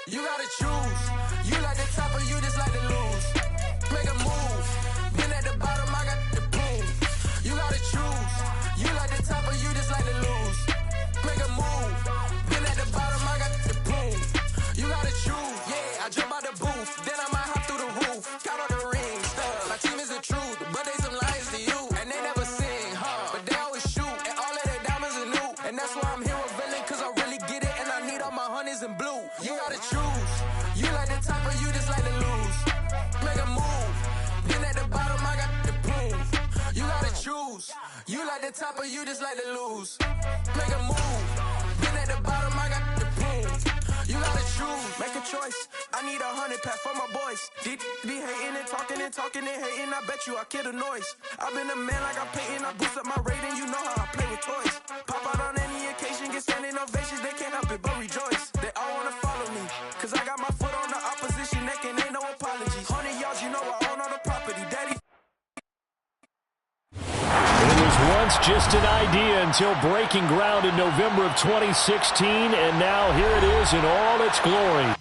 You gotta choose. You like the top or you just like to lose. Make a move. Been at the bottom, I got the proof. You gotta choose. You like the top or you just like to lose. Make a move. Been at the bottom, I got the proof. You gotta choose. Yeah, I jump out the booth. Then I might hop through the roof. Count all the rings. My team is the truth, but they some liars to you. And they never sing, but they always shoot. And all of their diamonds are new. And that's why I'm here with villain, cause I really get it. And I need all my honeys in blue. You gotta choose. You like the top or you just like to lose. Make a move. Been at the bottom, I got the proof. You gotta choose. You like the top or you just like to lose. Make a move. Been at the bottom, I got the proof. You gotta choose. Make a choice. I need 100 pack for my boys. Be hating and talking and talking and hating. I bet you I kill the noise. I've been a man like I'm Peyton. I boost up my rating. You know how I play with toys. Pop out on any occasion, get standing ovations. They can't help it but rejoice. They all wanna follow me, cause I got my foot on the opposition neck and ain't no apologies. 100 yards, you know I own all the property. Daddy. It was once just an idea until breaking ground in November of 2016, and now here it is in all its glory.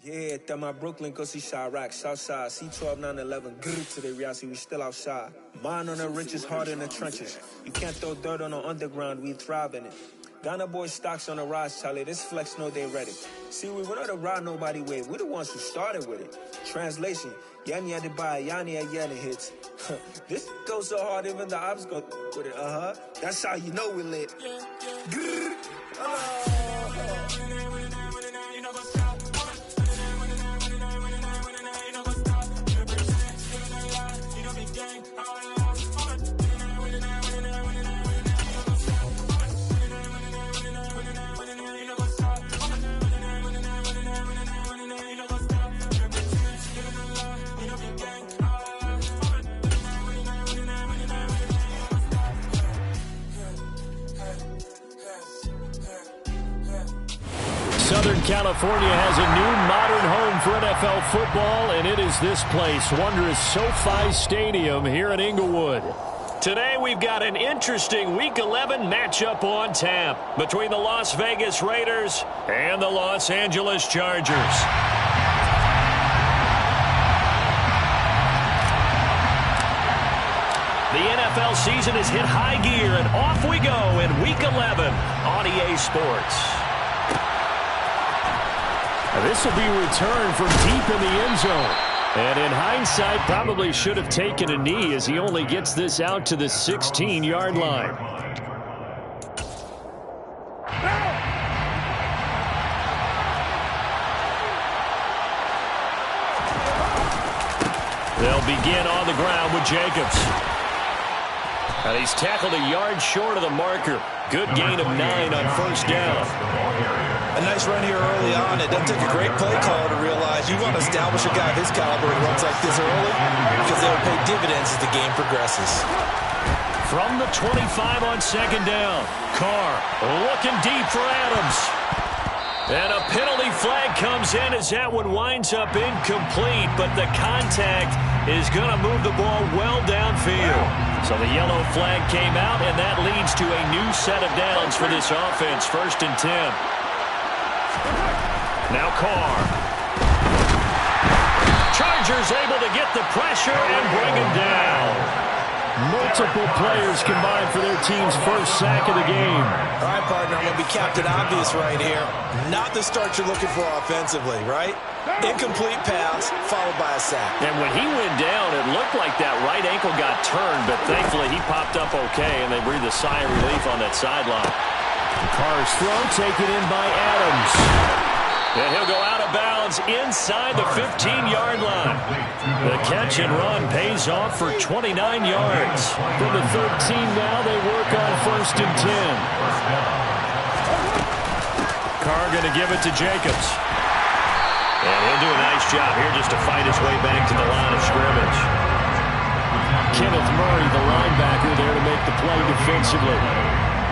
Yeah, that my Brooklyn, go see Chirac, Southside, C12, 911, grrr to the reality, we still outside. Mine on the riches, hard in the trenches. You can't throw dirt on the underground, we thrive in it. Ghana boys stocks on the rise, Charlie, this flex know they ready. See, we not to ride nobody with, we the ones who started with it. Translation, Yanni had to buy, Yanni had Yanni hits. This goes so hard, even the ops go with it, That's how you know we lit. Grrr, Southern California has a new modern home for NFL football, and it is this place, wondrous SoFi Stadium here in Inglewood. Today we've got an interesting Week 11 matchup on tap between the Las Vegas Raiders and the Los Angeles Chargers. The NFL season has hit high gear, and off we go in Week 11 on EA Sports. This will be returned from deep in the end zone. And in hindsight, probably should have taken a knee as he only gets this out to the 16-yard line. They'll begin on the ground with Jacobs. And he's tackled a yard short of the marker. Good gain of 9 on first down. A nice run here early on. It doesn't take a great play caller to realize you want to establish a guy of his caliber who runs like this early because they will pay dividends as the game progresses. From the 25 on second down, Carr looking deep for Adams. And a penalty flag comes in as that one winds up incomplete, but the contact is going to move the ball well downfield. So the yellow flag came out, and that leads to a new set of downs for this offense, 1st and 10. Now Carr. Chargers able to get the pressure and bring him down. Multiple players combined for their team's first sack of the game. All right, partner, I'm going to be Captain Obvious right here. Not the start you're looking for offensively, right? Incomplete pass followed by a sack. And when he went down, it looked like that right ankle got turned, but thankfully he popped up okay, and they breathed a sigh of relief on that sideline. Carr's throw taken in by Adams. And he'll go out of bounds inside the 15-yard line. The catch and run pays off for 29 yards. From the 13 now, they work on 1st and 10. Carr going to give it to Jacobs. And he'll do a nice job here just to fight his way back to the line of scrimmage. Kenneth Murray, the linebacker, there to make the play defensively.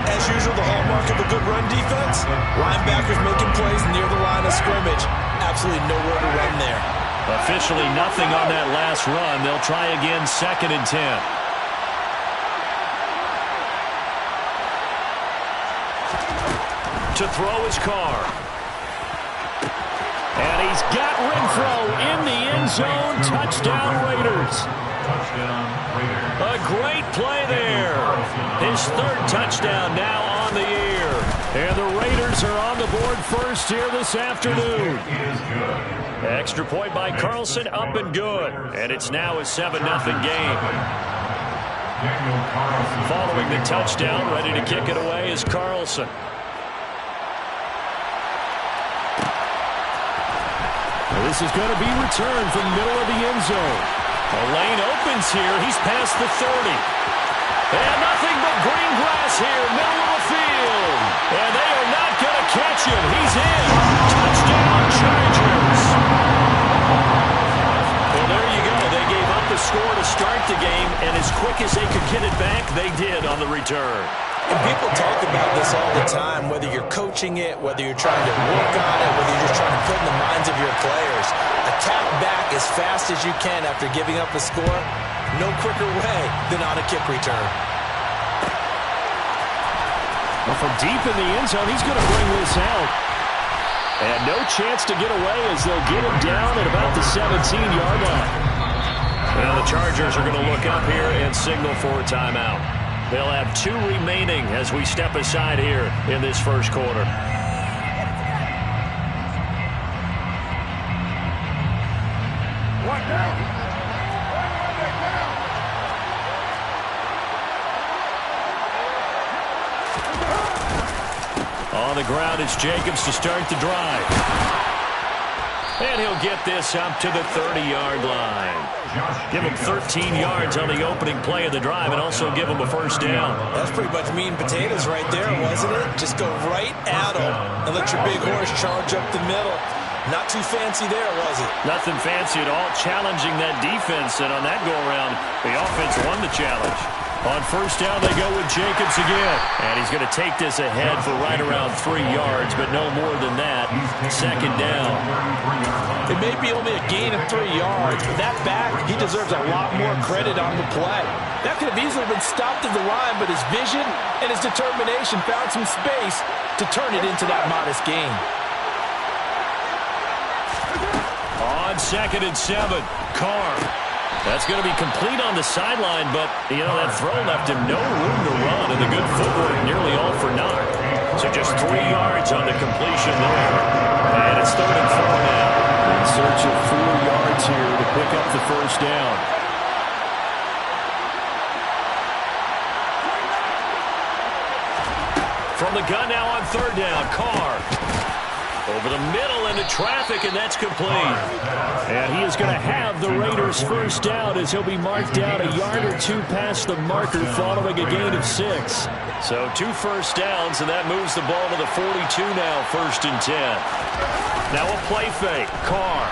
As usual, the hallmark of a good run defense, linebackers making plays near the line of scrimmage. Absolutely nowhere to run there. Officially nothing on that last run. They'll try again 2nd and 10. To throw his car. And he's got Renfro in the end zone. Touchdown, Raiders. A great play there. His third touchdown now on the year. And the Raiders are on the board first here this afternoon. Extra point by Carlson, up and good. And it's now a 7-0 game. Following the touchdown, ready to kick it away is Carlson. This is going to be returned from the middle of the end zone. The lane opens here. He's past the 30. And nothing but green grass here, middle of the field. And they are not going to catch him. He's in. Touchdown, Chargers. Well, there you go. They gave up the score to start the game, and as quick as they could get it back, they did on the return. And people talk about this all the time, whether you're coaching it, whether you're trying to work on it, whether you're just trying to put in the minds of your players. Attack back as fast as you can after giving up a score. No quicker way than on a kick return. Well, from deep in the end zone, he's going to bring this out. And no chance to get away as they'll get him down at about the 17-yard line. Well, the Chargers are going to look up here and signal for a timeout. They'll have 2 remaining as we step aside here in this first quarter. On the ground, it's Jacobs to start the drive. And he'll get this up to the 30-yard line. Give him 13 yards on the opening play of the drive and also give him a first down. That's pretty much meat and potatoes right there, wasn't it? Just go right at him and let your big horse charge up the middle. Not too fancy there, was it? Nothing fancy at all, challenging that defense. And on that go-around, the offense won the challenge. On first down, they go with Jacobs again. And he's going to take this ahead for right around 3 yards, but no more than that. Second down. It may be only a gain of 3 yards, but that back, he deserves a lot more credit on the play. That could have easily been stopped at the line, but his vision and his determination found some space to turn it into that modest gain. On 2nd and 7, Carr. That's going to be complete on the sideline, but, you know, that throw left him no room to run, and the good footwork nearly all for naught. So just 3 yards on the completion there. And it's 3rd and 4 now. In search of 4 yards here to pick up the first down. From the gun now on 3rd down, Carr. Over the middle into traffic, and that's complete. And he is going to have the Raiders' first down as he'll be marked down a yard or 2 past the marker following a gain of 6. So 2 first downs, and that moves the ball to the 42 now, 1st and 10. Now a play fake. Carr.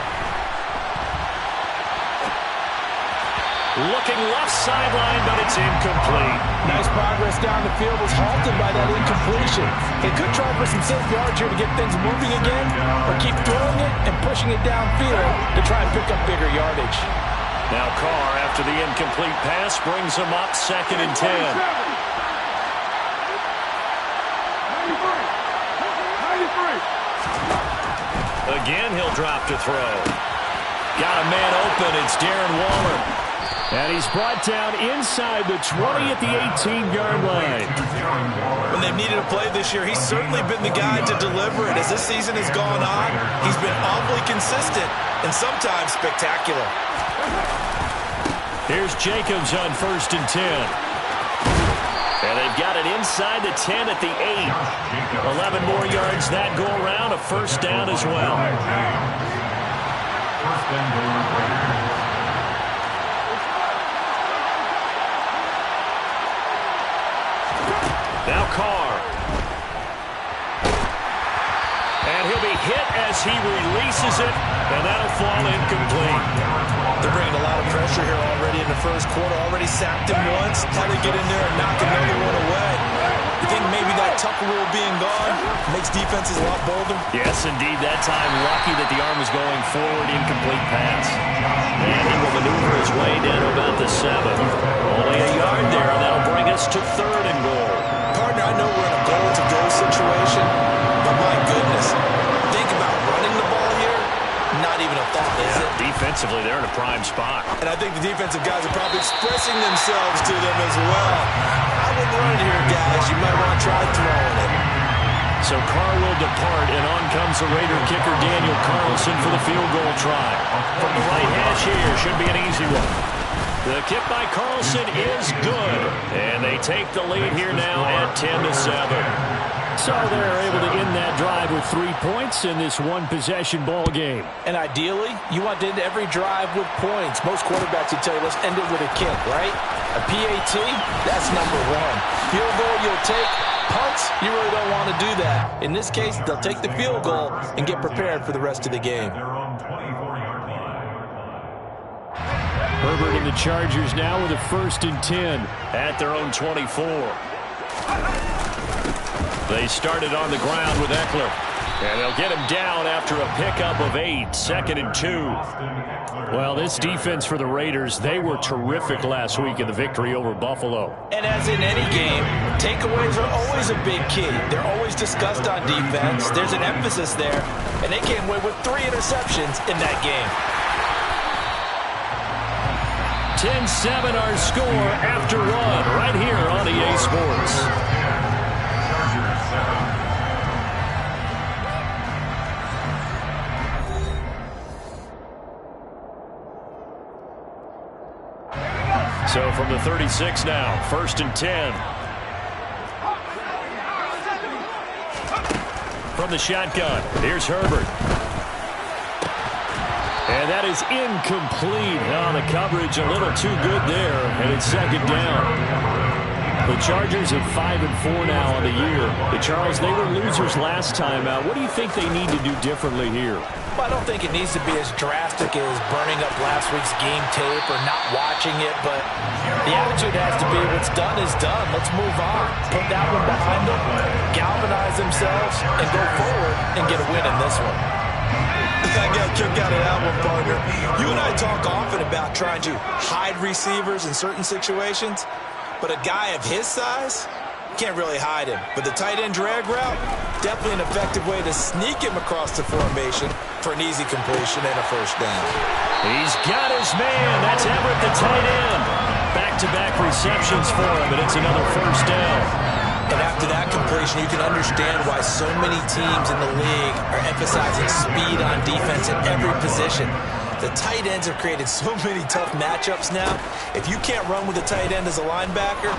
Looking left sideline, but it's incomplete. Nice progress down the field, was halted by that incompletion. He could try for some safe yards here to get things moving again, or keep throwing it and pushing it downfield to try and pick up bigger yardage. Now Carr, after the incomplete pass, brings him up 2nd and 10. Again, he'll drop to throw. Got a man open. It's Darren Waller. And he's brought down inside the 20 at the 18-yard line. When they've needed a play this year, he's certainly been the guy to deliver it. As this season has gone on, he's been awfully consistent and sometimes spectacular. Here's Jacobs on 1st and 10. And they've got it inside the 10 at the 8. 11 more yards that go around, a first down as well. Now Carr. And he'll be hit as he releases it, and that'll fall incomplete. They're bringing a lot of pressure here already in the first quarter. Already sacked him once. How they get in there and knock another one away. You think maybe that Tucker rule being gone makes defenses a lot bolder? Yes, indeed. That time, lucky that the arm was going forward, incomplete pass. And he will maneuver his way down to about the 7. Only a yard there, and that'll bring us to 3rd and goal. Partner, I know we're in a goal-to-goal situation, Defensively, they're in a prime spot. And I think the defensive guys are probably expressing themselves to them as well. I wouldn't run it here, guys. You might want to try throwing it. So Carr will depart, and on comes the Raider kicker, Daniel Carlson, for the field goal try. From the right hash here, should be an easy one. The kick by Carlson is good, and they take the lead here now at 10-7. So they're able to end that drive with 3 points in this one-possession ball game. And ideally, you want to end every drive with points. Most quarterbacks would tell you, let's end it with a kick, right? A PAT, that's number one. Field goal you'll take. Punts, you really don't want to do that. In this case, they'll take the field goal and get prepared for the rest of the game. Herbert and the Chargers now with a 1st and 10 at their own 24. They started on the ground with Eckler. And they'll get him down after a pickup of 8, 2nd and 2. Well, this defense for the Raiders, they were terrific last week in the victory over Buffalo. And as in any game, takeaways are always a big key. They're always discussed on defense. There's an emphasis there. And they came away with 3 interceptions in that game. 10-7 our score after 1 right here on EA Sports. So from the 36 now, 1st and 10. From the shotgun, here's Herbert. And that is incomplete. Oh, the coverage a little too good there, and it's 2nd down. The Chargers at 5-4 now on the year. Hey, Charles, they were losers last time out. What do you think they need to do differently here? Well, I don't think it needs to be as drastic as burning up last week's game tape or not watching it, but the attitude has to be what's done is done. Let's move on. Put that one behind them, galvanize themselves, and go forward and get a win in this one. I got a kick out of that one, partner. You and I talk often about trying to hide receivers in certain situations, but a guy of his size can't really hide him. But the tight end drag route, definitely an effective way to sneak him across the formation for an easy completion and a 1st down. He's got his man. That's Everett, the tight end. Back-to-back receptions for him, and it's another 1st down. And after that completion, you can understand why so many teams in the league are emphasizing speed on defense at every position. The tight ends have created so many tough matchups now. If you can't run with a tight end as a linebacker,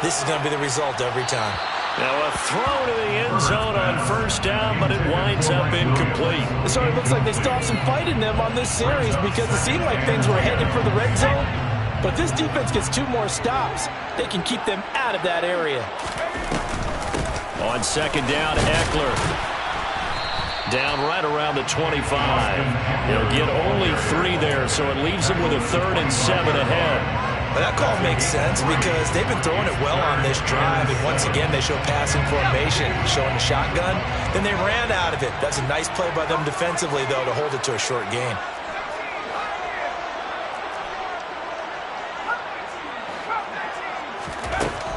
this is going to be the result every time. Now a throw to the end zone on 1st down, but it winds up incomplete. So it looks like they still have some fight in them on this series because it seemed like things were headed for the red zone. But this defense gets 2 more stops. They can keep them out of that area. On 2nd down, Eckler. Down right around the 25. He'll get only 3 there, so it leaves him with a 3rd and 7 ahead. But that call makes sense because they've been throwing it well on this drive, and once again they show passing formation, showing the shotgun. Then they ran out of it. That's a nice play by them defensively, though, to hold it to a short gain.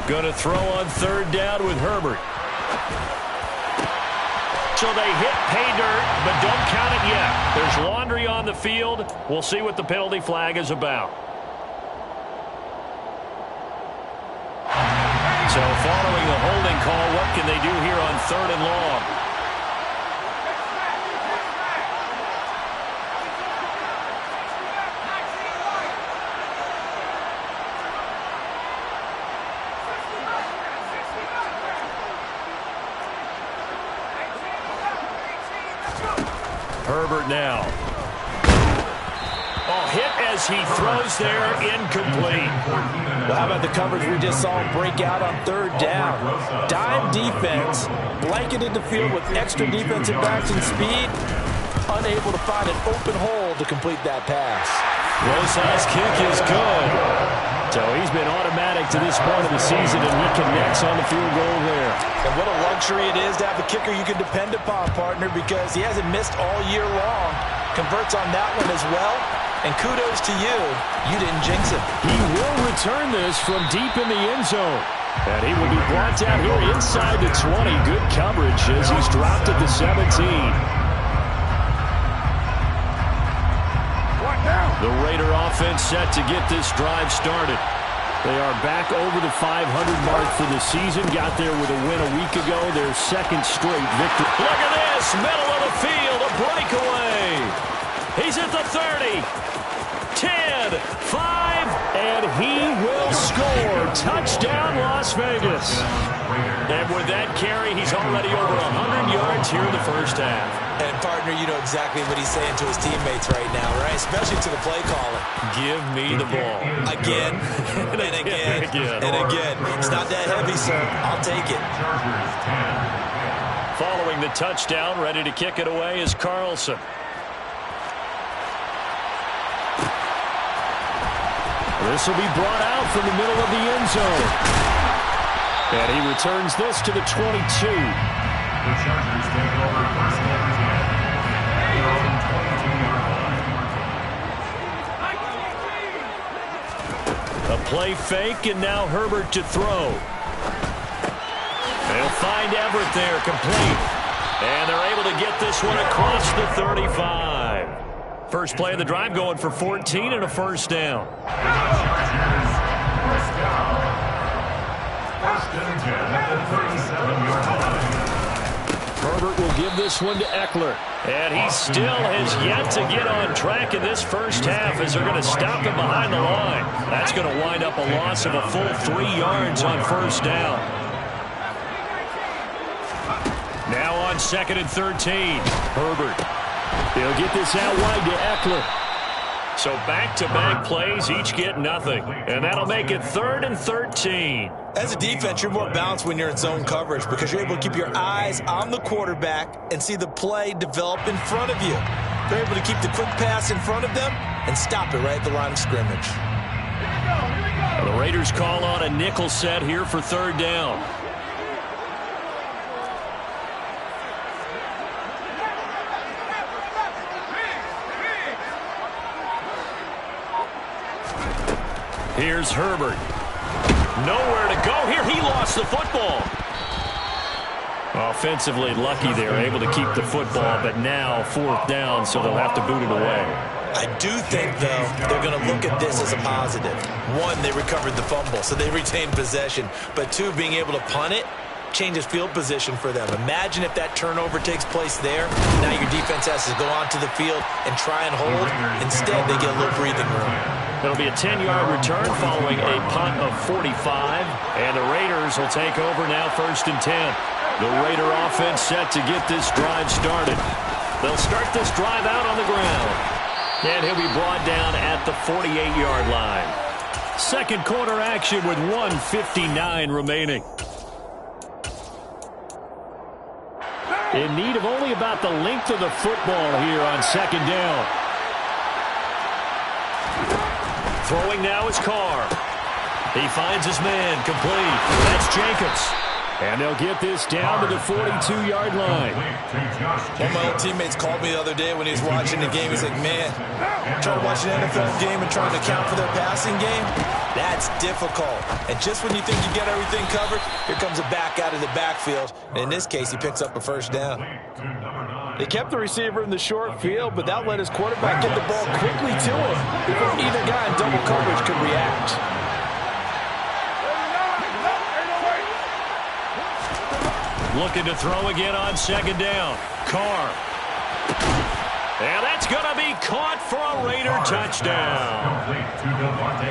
Going to throw on 3rd down with Herbert. So they hit pay dirt, but don't count it yet. There's laundry on the field. We'll see what the penalty flag is about. So following the holding call, what can they do here on 3rd and long? Herbert now. Oh, hit as he throws there, incomplete. Well, how about the coverage we just saw break out on 3rd down? Dime defense, blanketed the field with extra defensive backs and speed, unable to find an open hole to complete that pass. Rosas' kick is good. So he's been automatic to this point of the season, and he connects on the field goal there. And what a luxury it is to have a kicker you can depend upon, partner, because he hasn't missed all year long. Converts on that one as well. And kudos to you. You didn't jinx it. He will return this from deep in the end zone. And he will be brought down here inside the 20. Good coverage as he's dropped at the 17. The Raider offense set to get this drive started. They are back over the 500 mark for the season. Got there with a win a week ago. Their second straight victory. Look at this. Middle of the field. A breakaway. He's at the 30. 10, 5, and he will score. Touchdown, Las Vegas. And with that carry, he's already over 100 yards here in the first half. And, partner, you know exactly what he's saying to his teammates right now, right? Especially to the play caller. Give me the ball. Again, and again, and again. It's not that heavy, sir. I'll take it. Following the touchdown, ready to kick it away is Carlson. This will be brought out from the middle of the end zone. And he returns this to the 22. The Chargers take over first down and 10. Their own 22-yard line. A play fake, and now Herbert to throw. They'll find Everett there, complete. And they're able to get this one across the 35. First play of the drive going for 14 and a first down. First down. First and 10 at the 37-yard line. Herbert will give this one to Eckler. And he still has yet to get on track in this first half as they're going to stop him behind the line. That's going to wind up a loss of a full 3 yards on first down. Now on 2nd and 13. Herbert. He'll get this out wide to Eckler. So back-to-back plays, each get nothing. And that'll make it 3rd and 13. As a defense, you're more balanced when you're in zone coverage because you're able to keep your eyes on the quarterback and see the play develop in front of you. They're able to keep the quick pass in front of them and stop it right at the line of scrimmage. The Raiders call on a nickel set here for 3rd down. Here's Herbert. Nowhere to go here. He lost the football. Offensively lucky they're able to keep the football, but now 4th down, so they'll have to boot it away. I do think, though, they're going to look at this as a positive. 1, they recovered the fumble, so they retained possession. But 2, being able to punt it changes field position for them. Imagine if that turnover takes place there. Now your defense has to go onto the field and try and hold. Instead, they get a little breathing room. It'll be a 10-yard return following a punt of 45. And the Raiders will take over now 1st and 10. The Raider offense set to get this drive started. They'll start this drive out on the ground. And he'll be brought down at the 48-yard line. Second quarter action with 1:59 remaining. In need of only about the length of the football here on 2nd down. Throwing now is Carr. He finds his man, complete. That's Jacobs. And they'll get this down to the 42-yard line. One of my old teammates called me the other day when he was watching the game. He's like, man, trying to watch an NFL game and trying to account for their passing game, that's difficult. And just when you think you get everything covered, here comes a back out of the backfield. And in this case, he picks up a first down. They kept the receiver in the short field, but that let his quarterback get the ball quickly to him before either guy in double coverage could react. Looking to throw again on 2nd down. Carr. And that's going to be caught for a Raider touchdown.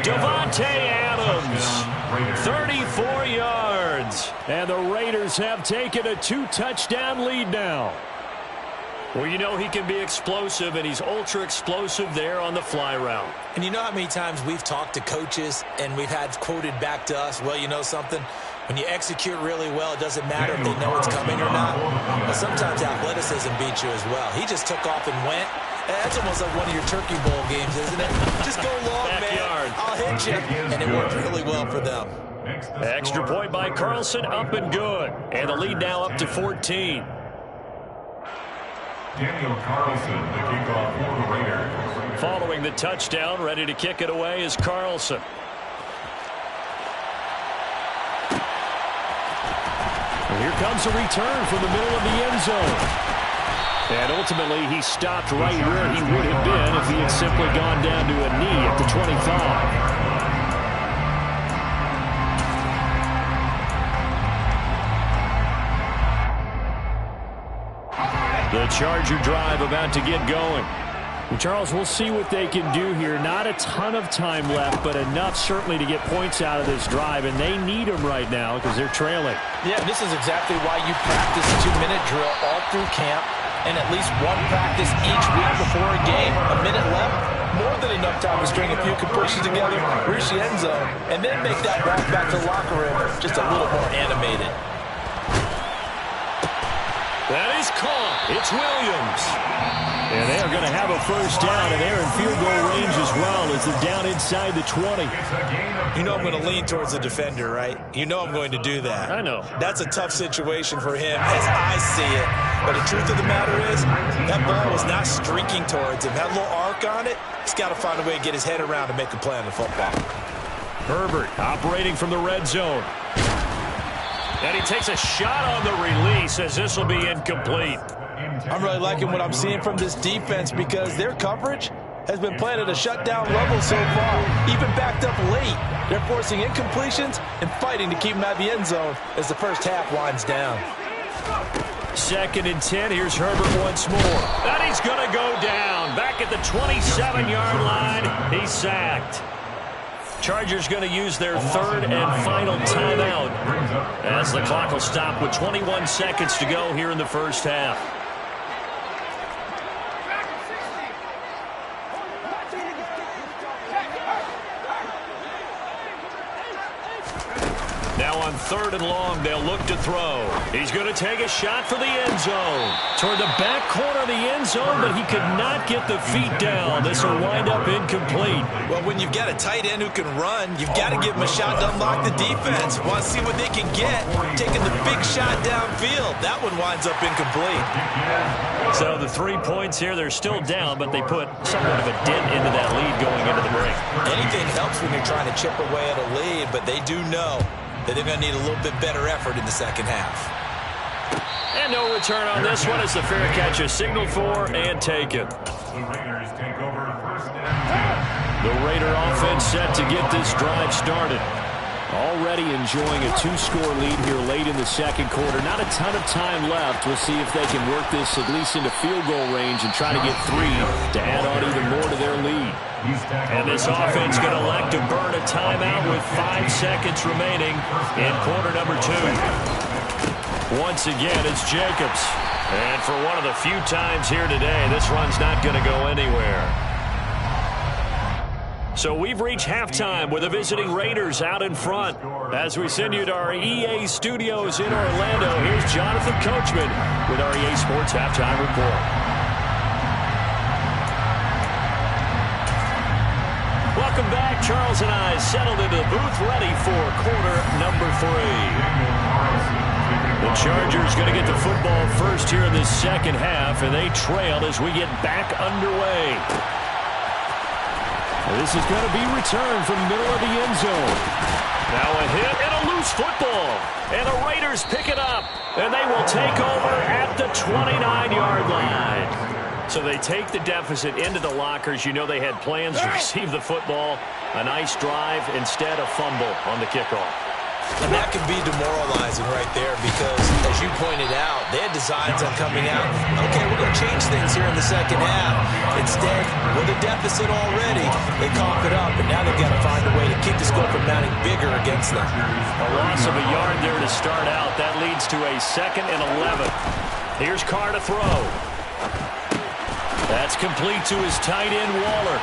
Davante Adams, 34 yards. And the Raiders have taken a 2-touchdown lead now. Well, you know he can be explosive, and he's ultra-explosive there on the fly route. And you know how many times we've talked to coaches and we've had quoted back to us, well, you know something? When you execute really well, it doesn't matter if they know it's coming or not. But sometimes athleticism beats you as well. He just took off and went. That's almost like one of your Turkey Bowl games, isn't it? Just go long, man. I'll hit you. And it worked really well for them. Extra point by Carlson, up and good. And the lead now up to 14. Daniel Carlson, the kickoff for the Raiders. Following the touchdown, ready to kick it away is Carlson. And here comes a return from the middle of the end zone. And ultimately, he stopped right where he would have been if he had simply gone down to a knee at the 25. The Charger drive about to get going. Well, Charles, we'll see what they can do here. Not a ton of time left, but enough certainly to get points out of this drive, and they need them right now because they're trailing. Yeah, this is exactly why you practice a 2-minute drill all through camp and at least one practice each week before a game. A minute left, more than enough time to string a few completions together, reach the end zone, and then make that walk back to the locker room just a little more animated. That is caught. It's Williams. And they are going to have a first down, and they're in field goal range as well as they're down inside the 20. You know I'm going to lean towards the defender, right? You know I'm going to do that. I know. That's a tough situation for him as I see it. But the truth of the matter is, that ball was not streaking towards him. Had a little arc on it. He's got to find a way to get his head around and make a play on the football. Herbert operating from the red zone. And he takes a shot on the release as this will be incomplete. I'm really liking what I'm seeing from this defense because their coverage has been playing at a shutdown level so far, even backed up late. They're forcing incompletions and fighting to keep them out of the end zone as the first half winds down. 2nd and 10. Here's Herbert once more. And he's going to go down. Back at the 27-yard line. He's sacked. Chargers going to use their 3rd and final timeout as the clock will stop with 21 seconds to go here in the first half. Now on 3rd and long, they'll look to throw. He's going to take a shot for the end zone. Toward the back corner of the end zone, but he could not get the feet down. This will wind up incomplete. Well, when you've got a tight end who can run, you've got to give him a shot to unlock the defense. Want to see what they can get. Taking the big shot downfield. That one winds up incomplete. So the 3 points here, they're still down, but they put somewhat of a dent into that lead going into the break. Anything helps when you're trying to chip away at a lead, but they do know that they're going to need a little bit better effort in the second half. And no return on this one as the fair catch is signaled for and taken. The Raiders take over 1st and 10. The Raider offense set to get this drive started. Already enjoying a 2-score lead here late in the second quarter. Not a ton of time left. We'll see if they can work this at least into field goal range and try to get 3 to add on even more to their lead. And this offense going to elect to burn a timeout with 5 seconds remaining in quarter number 2. Once again, it's Jacobs. And for one of the few times here today, this run's not going to go anywhere. So we've reached halftime with the visiting Raiders out in front. As we send you to our EA studios in Orlando, here's Jonathan Coachman with our EA Sports Halftime Report. Welcome back. Charles and I settled into the booth ready for quarter number 3. The Chargers going to get the football first here in this second half, and they trail as we get back underway. This is going to be returned from the middle of the end zone. Now a hit and a loose football. And the Raiders pick it up. And they will take over at the 29-yard line. So they take the deficit into the lockers. You know they had plans to receive the football. A nice drive. Instead, a fumble on the kickoff. And that can be demoralizing right there because, as you pointed out, they had designs on coming out. Okay, we're going to change things here in the second half. Instead, with a deficit already, they cough it up, and now they've got to find a way to keep the score from mounting bigger against them. A loss of a yard there to start out. That leads to a 2nd and 11. Here's Carr to throw. That's complete to his tight end, Waller.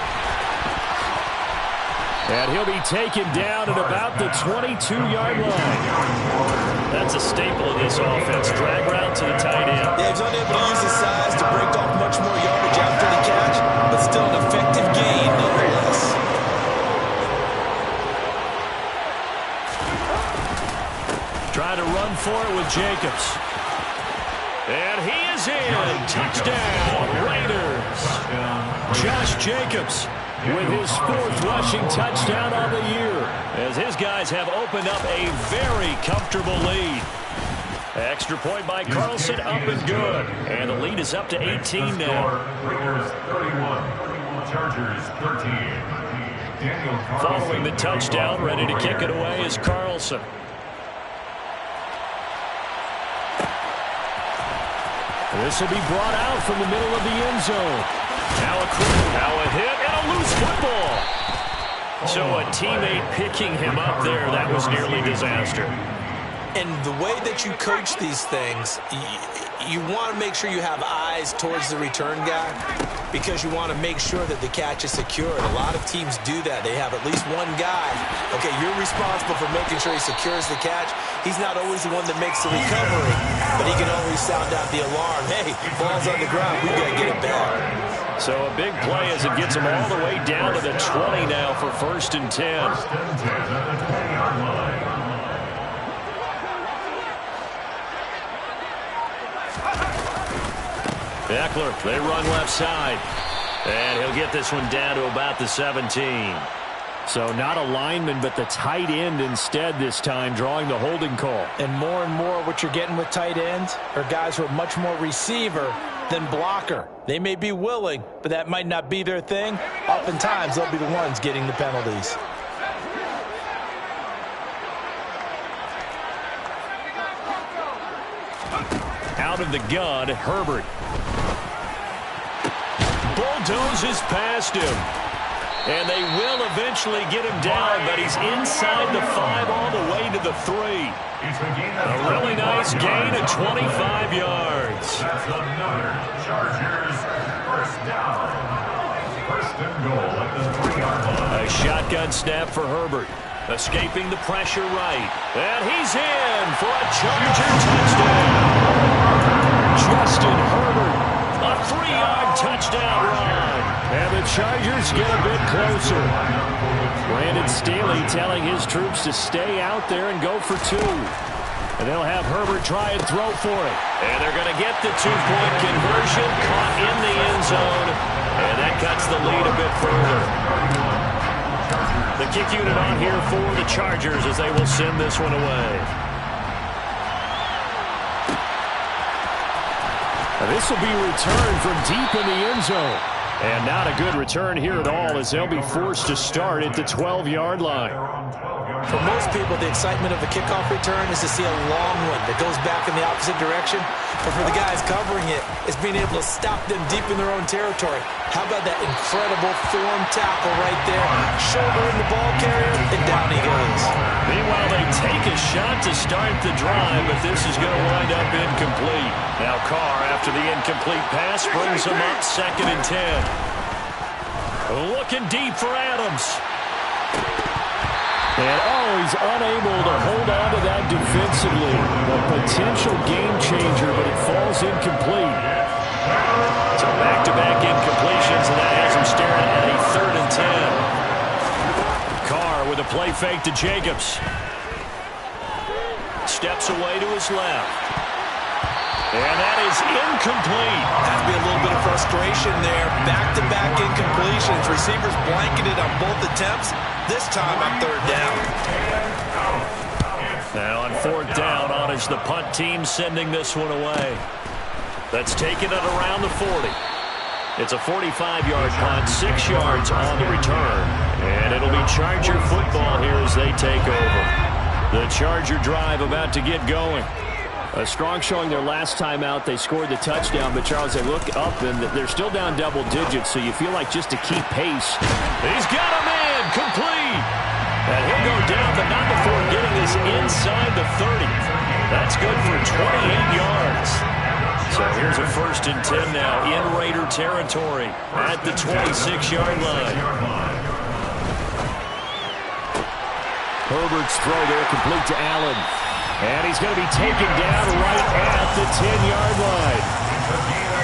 And he'll be taken down at about the 22-yard line. That's a staple of this offense. Drag route to the tight end. Yeah, he's unable to use his size to break off much more yardage after the catch, but still an effective gain nonetheless. Trying to run for it with Jacobs. And he is in. Touchdown, Raiders. Josh Jacobs with his 4th rushing touchdown on the year, as his guys have opened up a very comfortable lead. Extra point by Carlson, up and good. And the lead is up to 18 now. Raiders 31, Chargers 13. Daniel Carlson. Following the touchdown, ready to kick it away is Carlson. This will be brought out from the middle of the end zone. Now a hit and a loose football. So a teammate picking him up there, that was nearly disaster. And the way that you coach these things, you want to make sure you have eyes towards the return guy because you want to make sure that the catch is secured. A lot of teams do that. They have at least one guy. Okay, you're responsible for making sure he secures the catch. He's not always the one that makes the recovery, but he can always sound out the alarm. Hey, ball's on the ground. We've got to get it back. So a big play as it gets him all the way down to the 20 now for 1st and 10. 1st and 10 at the 20-yard line. Eckler, they run left side. And he'll get this one down to about the 17. So not a lineman, but the tight end instead this time, drawing the holding call. And more what you're getting with tight ends are guys who are much more receiver than blocker. They may be willing, but that might not be their thing. Oftentimes, they'll be the ones getting the penalties. Out of the gun, Herbert. Bulldozes past him. And they will eventually get him down, but he's inside the 5 all the way to the 3. A really nice gain of 25 yards. That's another Chargers first down. 1st and goal at the 3-yard line. A shotgun snap for Herbert. Escaping the pressure right. And he's in for a Charger touchdown. Justin Herbert, a 3-yard touchdown run. And the Chargers get a bit closer. Brandon Staley telling his troops to stay out there and go for 2. And they'll have Herbert try and throw for it. And they're going to get the 2-point conversion, caught in the end zone. And that cuts the lead a bit further. The kick unit on here for the Chargers as they will send this one away. Now this will be returned from deep in the end zone. And not a good return here at all as they'll be forced to start at the 12-yard line. For most people, the excitement of a kickoff return is to see a long one that goes back in the opposite direction. But for the guys covering it, it's being able to stop them deep in their own territory. How about that incredible form tackle right there? Shoulder in the ball carrier, and down he goes. Meanwhile, they take a shot to start the drive, but this is going to wind up incomplete. Now Carr, after the incomplete pass, brings him up 2nd and 10. Looking deep for Adams. And, he's unable to hold on to that defensively. A potential game changer, but it falls incomplete. So back-to-back incompletions, and that has him staring at a 3rd and 10. Carr with a play fake to Jacobs. Steps away to his left. And that is incomplete. Has to be a little bit of frustration there. Back-to-back incompletions. Receivers blanketed on both attempts. This time on 3rd down. Now on 4th down, on is the punt team sending this one away. That's taken it around the 40. It's a 45-yard punt, 6 yards on the return. And it'll be Charger football here as they take over. The Charger drive about to get going. A strong showing their last time out. They scored the touchdown, but Charles, they look up and they're still down double digits, so you feel like just to keep pace. He's got a man, complete. And he'll go down, but not before getting this inside the 30. That's good for 28 yards. So here's a 1st and 10 now in Raider territory at the 26-yard line. Herbert's throw there complete to Allen. And he's going to be taken down right at the 10-yard line.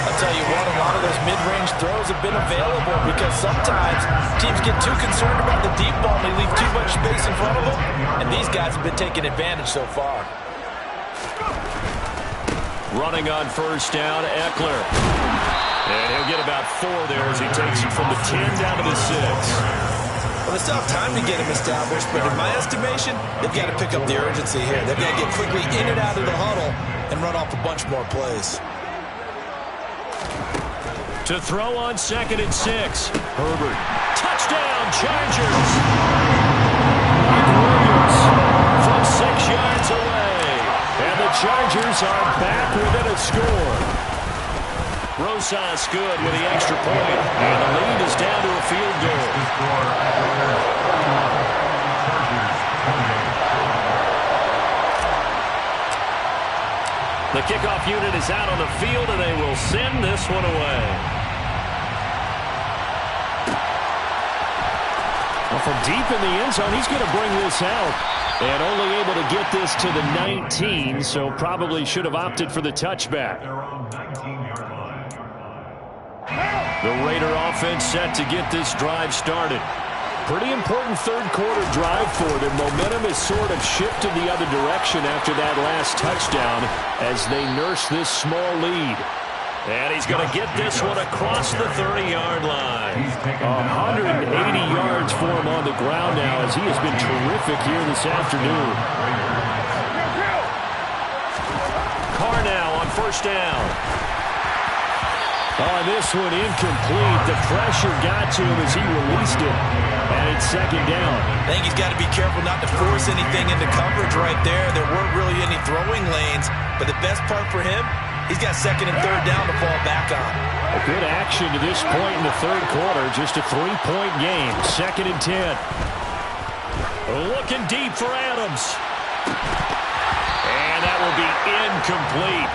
I'll tell you what, a lot of those mid-range throws have been available because sometimes teams get too concerned about the deep ball and they leave too much space in front of them. And these guys have been taking advantage so far. Running on 1st down, Eckler. And he'll get about 4 there as he takes it from the 10 down to the 6. Well, they still have time to get him established, but in my estimation, they've got to pick up the urgency here. They've got to get quickly in and out of the huddle and run off a bunch more plays. To throw on 2nd and 6. Herbert. Touchdown, Chargers. Mike Williams from 6 yards away. And the Chargers are back within a score. Rosas good with the extra point. And the lead is down to a field goal. The kickoff unit is out on the field, and they will send this one away. Well, from deep in the end zone, he's going to bring this out. And only able to get this to the 19, so probably should have opted for the touchback. The Raider offense set to get this drive started. Pretty important third-quarter drive for them. Momentum has sort of shifted the other direction after that last touchdown as they nurse this small lead. And he's going to get this one across the 30-yard line. 180 yards for him on the ground now as he has been terrific here this afternoon. Carr now on 1st down. Oh, this one incomplete. The pressure got to him as he released it. And it's 2nd down. I think he's got to be careful not to force anything into coverage right there. There weren't really any throwing lanes. But the best part for him, he's got 2nd and 3rd down to fall back on. A good action to this point in the third quarter. Just a 3-point game. 2nd and 10. Looking deep for Adams. And that will be incomplete.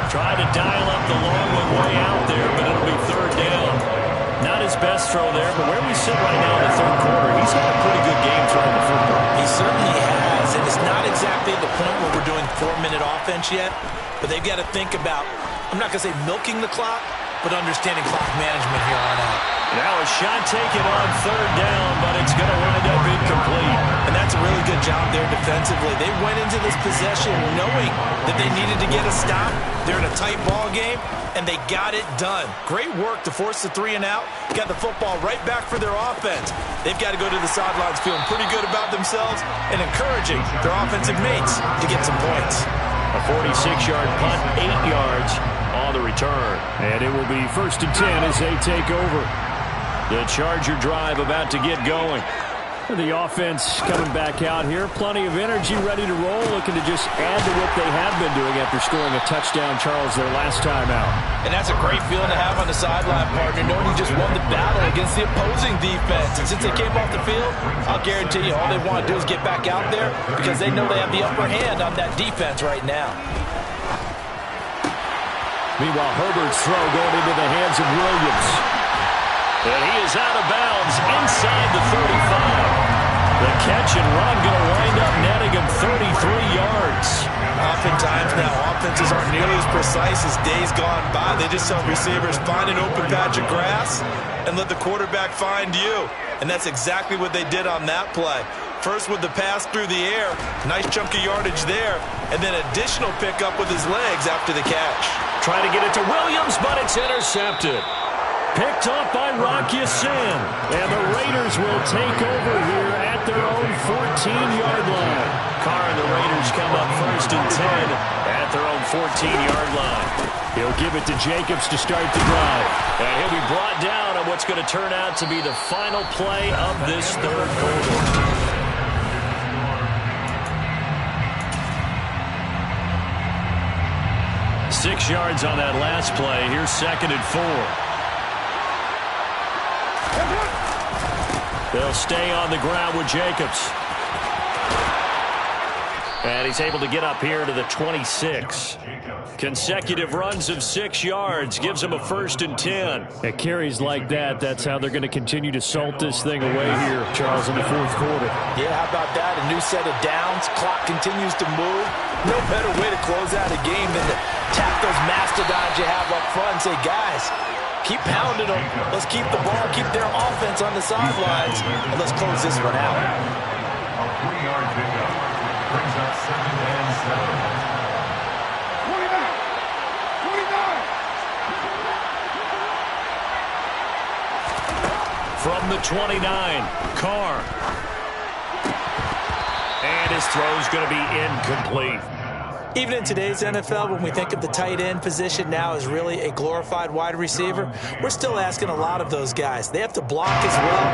Tried to dial up the long one way out there, but it'll be 3rd down. Not his best throw there, but where we sit right now in the third quarter, he's had a pretty good game throwing the football. He certainly has, and it's not exactly the point where we're doing 4-minute offense yet, but they've got to think about, I'm not going to say milking the clock, but understanding clock management here on out. Now a shot taken on 3rd down, but it's going to wind up incomplete. And that's a really good job there defensively. They went into this possession knowing that they needed to get a stop. They're in a tight ball game, and they got it done. Great work to force the 3 and out. Got the football right back for their offense. They've got to go to the sidelines feeling pretty good about themselves and encouraging their offensive mates to get some points. A 46-yard punt, 8 yards on the return. And it will be 1st and 10 as they take over. The Charger drive about to get going. The offense coming back out here. Plenty of energy, ready to roll, looking to just add to what they have been doing after scoring a touchdown, Charles, their last time out. And that's a great feeling to have on the sideline, partner, knowing you just won the battle against the opposing defense. And since they came off the field, I'll guarantee you all they want to do is get back out there because they know they have the upper hand on that defense right now. Meanwhile, Herbert's throw going into the hands of Williams. And he is out of bounds inside the 35. The catch and run going to wind up netting him 33 yards. Oftentimes now, offenses aren't nearly as precise as days gone by. They just tell receivers, find an open patch of grass and let the quarterback find you. And that's exactly what they did on that play. First with the pass through the air, nice chunk of yardage there, and then additional pickup with his legs after the catch. Trying to get it to Williams, but it's intercepted. Picked up by Rocky Sin. And the Raiders will take over here at their own 14-yard line. Carr and the Raiders come up 1st and 10 at their own 14-yard line. He'll give it to Jacobs to start the drive. And he'll be brought down on what's going to turn out to be the final play of this third quarter. Six yards on that last play. Here's 2nd and 4. They'll stay on the ground with Jacobs. And he's able to get up here to the 26. Consecutive runs of 6 yards gives him a 1st and 10. At carries like that, that's how they're going to continue to salt this thing away here, Charles, in the fourth quarter. Yeah, how about that? A new set of downs. Clock continues to move. No better way to close out a game than to tap those mastodons you have up front and say, guys, keep pounding them. Let's keep the ball, keep their offense on the sidelines, and let's close this one out. A 3-yard pickup brings up 2nd and 7. 29. From the 29, Carr. And his throw's going to be incomplete. Even in today's NFL, when we think of the tight end position now as really a glorified wide receiver, we're still asking a lot of those guys. They have to block as well.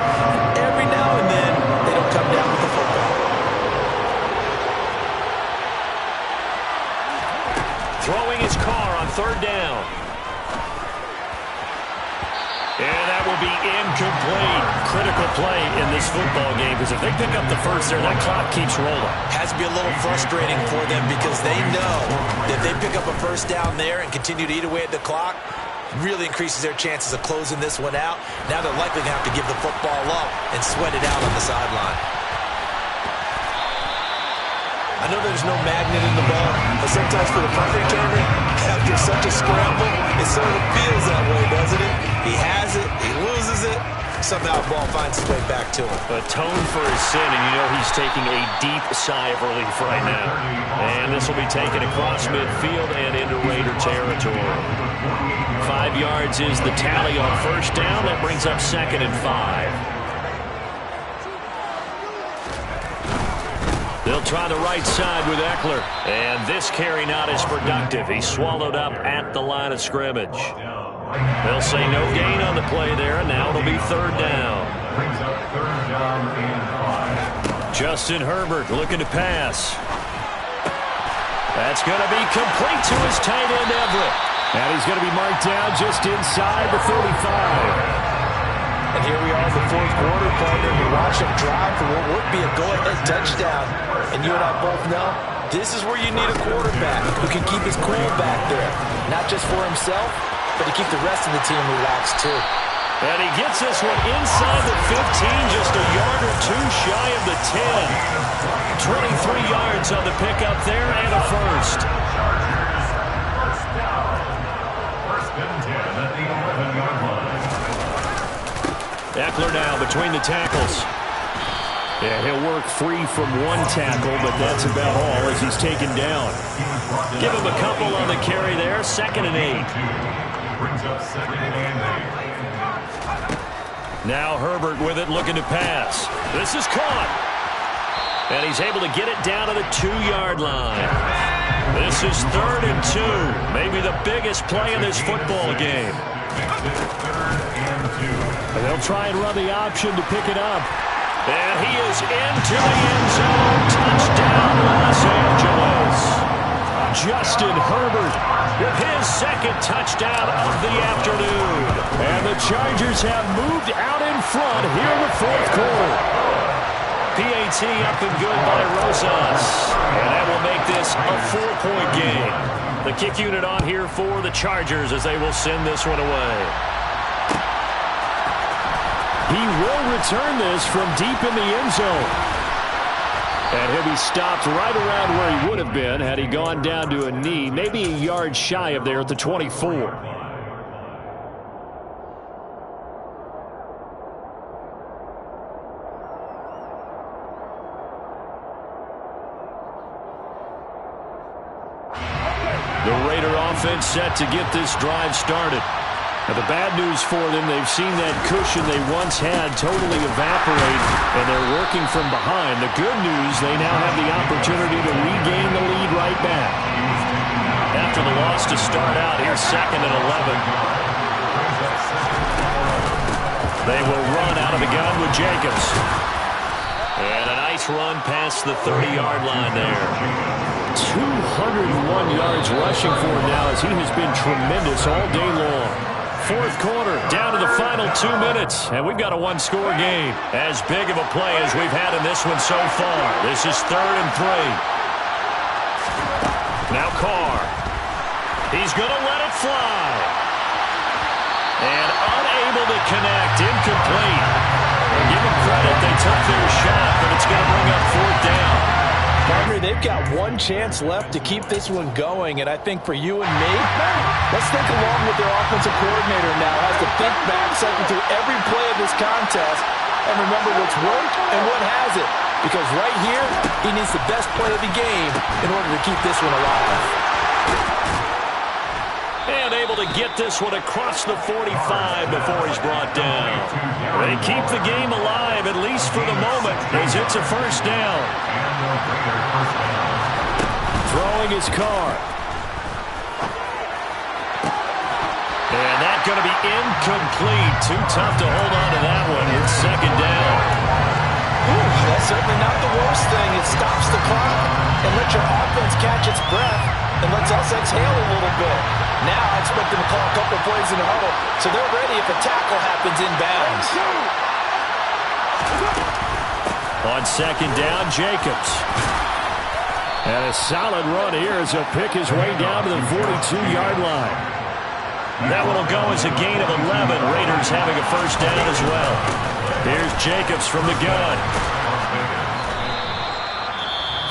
Every now and then, they don't come down with the football. Throwing his car on third down. And that will be incomplete. Critical play in this football game, because if they pick up the first there, that clock keeps rolling. Has to be a little frustrating for them because they know that if they pick up a first down there and continue to eat away at the clock, really increases their chances of closing this one out. Now they're likely going to have to give the football up and sweat it out on the sideline. I know there's no magnet in the ball, but sometimes for the punt returner, after such a scramble, it sort of feels that way, doesn't it? He has it, he loses it, somehow the ball finds its way back to him. Atone for his sin, and you know he's taking a deep sigh of relief right now. And this will be taken across midfield and into Raider territory. 5 yards is the tally on first down. That brings up 2nd and 5. They'll try the right side with Eckler. And this carry not as productive. He's swallowed up at the line of scrimmage. They'll say no gain on the play there, and now it'll be 3rd down. Brings up 3rd down and 5. Justin Herbert looking to pass. That's going to be complete to his tight end, Everett. And he's going to be marked down just inside the 35. And here we are in the 4th quarter, partner. We watch him drive for what would be a go-ahead touchdown. And you and I both know this is where you need a quarterback who can keep his cool back there. Not just for himself, but to keep the rest of the team relaxed too. And he gets this one inside the 15, just a yard or two shy of the 10. 23 yards on the pickup there and a first. First down. 1st and 10 at the 11-yard line. Eckler now between the tackles. Yeah, he'll work free from one tackle, but that's about all as he's taken down. Give him a couple on the carry there. 2nd and 8. Brings up 2nd and 8. Now Herbert with it, looking to pass. This is caught. And he's able to get it down to the 2-yard line. This is 3rd and 2. Maybe the biggest play in this football game. And they'll try and run the option to pick it up. And he is into the end zone. Touchdown, Los Angeles. Justin Herbert with his 2nd touchdown of the afternoon. And the Chargers have moved out in front here in the 4th quarter. PAT up and good by Rosas. And that will make this a 4-point game. The kick unit on here for the Chargers as they will send this one away. He will return this from deep in the end zone. And he'll be stopped right around where he would have been had he gone down to a knee, maybe a yard shy of there at the 24. The Raider offense set to get this drive started. Now, the bad news for them, they've seen that cushion they once had totally evaporate, and they're working from behind. The good news, they now have the opportunity to regain the lead right back. After the loss to start out, here's 2nd and 11. They will run out of the gun with Jacobs. And a nice run past the 30-yard line there. 201 yards rushing for him now as he has been tremendous all day long. 4th quarter, down to the final 2 minutes, and we've got a 1-score game. As big of a play as we've had in this one so far. This is 3rd and 3. Now Carr. He's going to let it fly. And unable to connect, incomplete. And give them credit, they took their shot, but it's going to bring up 4th down. Partner, they've got one chance left to keep this one going, and I think for you and me, let's think along with their offensive coordinator now has to think back, cycle through every play of this contest, and remember what's worked and what hasn't. Because right here, he needs the best play of the game in order to keep this one alive. And able to get this one across the 45 before he's brought down. They keep the game alive, at least for the moment, as it's a 1st down. Throwing his car. And that's going to be incomplete. Too tough to hold on to that one. It's second down. Ooh, that's certainly not the worst thing. It stops the clock and lets your offense catch its breath and lets us exhale a little bit. Now I expect them to call a couple of plays in the huddle, so they're ready if a tackle happens inbounds. On second down, Jacobs. And a solid run here as he'll pick his way down to the 42-yard line. That one will go as a gain of 11. Raiders having a first down as well. Here's Jacobs from the gun.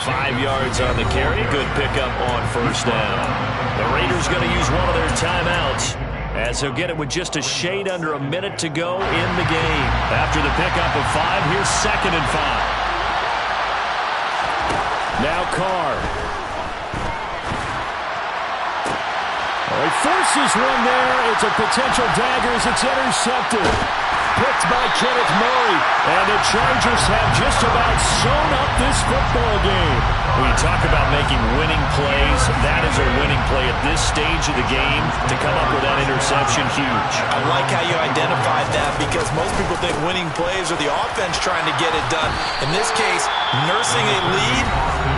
5 yards on the carry. Good pickup on first down. The Raiders going to use one of their timeouts as he'll get it with just a shade under a minute to go in the game. After the pickup of 5, here's second and 5. Now Carr. He forces one there. It's a potential dagger as it's intercepted. Picked by Kenneth Murray. And the Chargers have just about sewn up this football game. When you talk about making winning plays, that is a winning play at this stage of the game. To come up with that interception, huge. I like how you identified that because most people think winning plays are the offense trying to get it done. In this case, nursing a lead,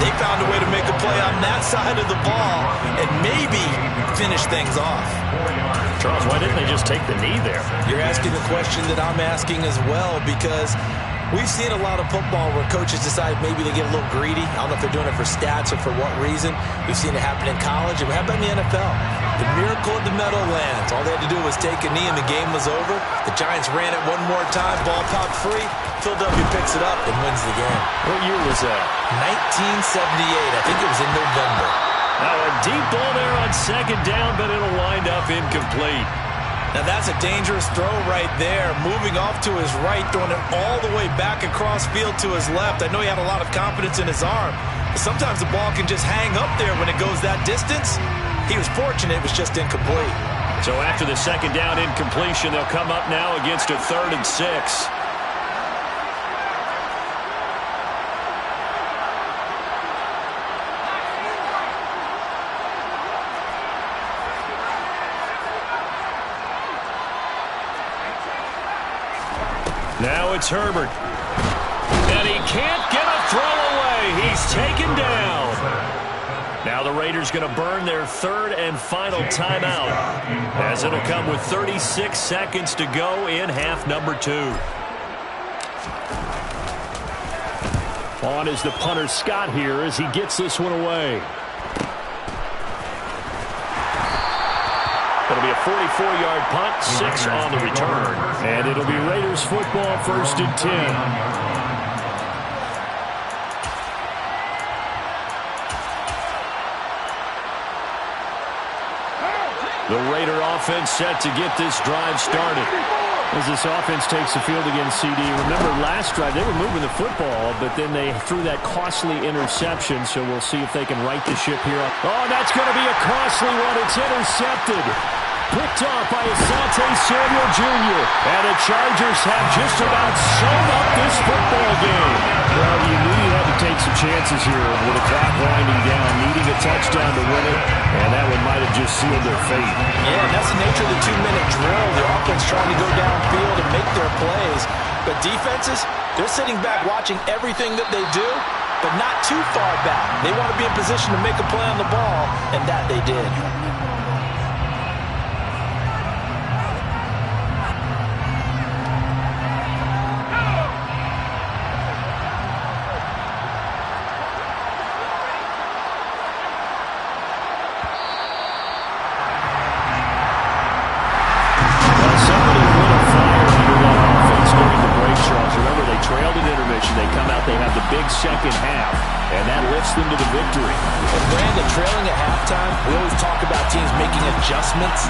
they found a way to make a play on that side of the ball and maybe finish things off. Charles, why didn't they just take the knee there? You're asking the question that I'm asking as well because we've seen a lot of football where coaches decide maybe they get a little greedy. I don't know if they're doing it for stats or for what reason. We've seen it happen in college, and how about in the NFL? The miracle of the Meadowlands. All they had to do was take a knee and the game was over. The Giants ran it one more time, ball popped free. Philadelphia picks it up and wins the game. What year was that? 1978. I think it was in November. Now a deep ball there on second down, but it'll wind up incomplete. Now that's a dangerous throw right there. Moving off to his right, throwing it all the way back across field to his left. I know he had a lot of confidence in his arm, but sometimes the ball can just hang up there when it goes that distance. He was fortunate, it was just incomplete. So after the second down incompletion, they'll come up now against a 3rd and 6. Now it's Herbert. And he can't get a throw away. He's taken down. Now the Raiders going to burn their 3rd and final timeout as it'll come with 36 seconds to go in half number 2. On is the punter Scott here as he gets this one away. It'll be a 44-yard punt, 6 on the return. And it'll be Raiders football, 1st and 10. The Raider offense set to get this drive started. As this offense takes the field against CD. Remember last drive, they were moving the football, but then they threw that costly interception, so we'll see if they can right the ship here. Oh, that's going to be a costly one. It's intercepted. Picked off by Asante Samuel Jr. And the Chargers have just about sewn up this football game. Well, you knew you had to take some chances here with the clock winding down, needing a touchdown to win it, and that one might have just sealed their fate. Yeah, that's the nature of the 2-minute drill. The offense trying to go downfield and make their plays. But defenses, they're sitting back watching everything that they do, but not too far back. They want to be in position to make a play on the ball, and that they did. Second half, and that lifts them to the victory. And Brandon, trailing at halftime, we always talk about teams making adjustments.